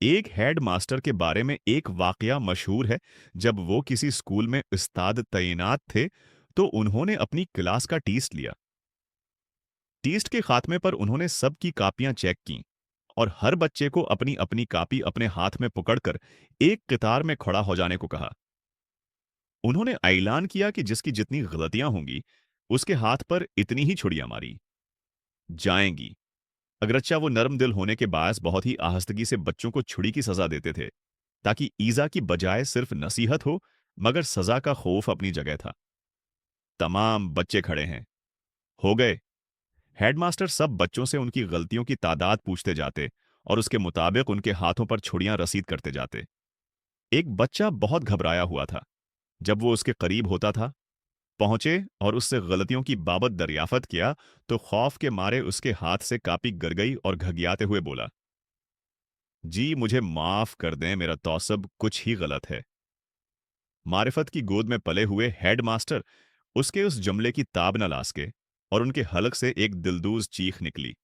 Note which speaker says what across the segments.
Speaker 1: एक head master के बारे में एक वाकया मशहूर है। जब वो किसी स्कूल में उस्ताद तैनात थे, तो उन्होंने अपनी क्लास का टेस्ट लिया। टेस्ट के खात्मे पर उन्होंने सबकी कापियां चेक की और हर बच्चे को अपनी अपनी कापी अपने हाथ में पकड़कर एक कतार में खड़ा हो जाने को कहा। उन्होंने ऐलान किया कि जिसकी जितनी गलतियां होंगी, उसके हाथ पर इतनी ही छुड़ियां मारी जाएंगी। अगरच्चा वो नरम दिल होने के बायस बहुत ही आहिस्तगी से बच्चों को छुरी की सजा देते थे, ताकि ईजा की बजाय सिर्फ नसीहत हो, मगर सजा का खौफ अपनी जगह था। तमाम बच्चे खड़े हैं। हो गए। हेडमास्टर सब बच्चों से उनकी गलतियों की तादाद पूछते जाते और उसके मुताबिक उनके हाथों पर छुड़ियां रसीद करते जाते। एक बच्चा बहुत घबराया हुआ था। जब वो उसके करीब होता था, पहुंचे और उससे गलतियों की बाबत दरियाफत किया, तो खौफ के मारे उसके हाथ से कापी गिर गई और घगियाते हुए बोला, जी मुझे माफ कर दें, मेरा तौसब कुछ ही गलत है। मारिफत की गोद में पले हुए हेड मास्टर उसके उस जुमले की ताब न ला सके और उनके हलक से एक दिलदूज चीख निकली।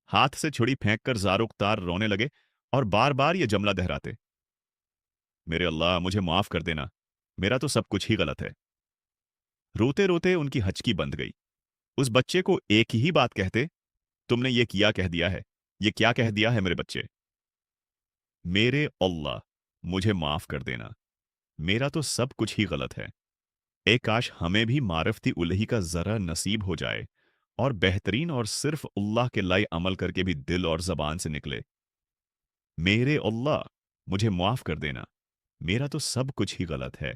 Speaker 1: हाथ से छुड़ी फेंककर ज़ारुख्तार रोने लगे और बार बार ये जुमला दोहराते, मेरे अल्लाह मुझे माफ कर देना, मेरा तो सब कुछ ही गलत है। रोते रोते उनकी हचकी बंध गई। उस बच्चे को एक ही बात कहते, तुमने ये किया कह दिया है, ये क्या कह दिया है मेरे बच्चे। मेरे अल्लाह मुझे माफ कर देना, मेरा तो सब कुछ ही गलत है। ए काश हमें भी मारफती उलही का जरा नसीब हो जाए और बेहतरीन और सिर्फ अल्लाह के लाई अमल करके भी दिल और जबान से निकले, मेरे अल्लाह मुझे माफ कर देना, मेरा तो सब कुछ ही गलत है।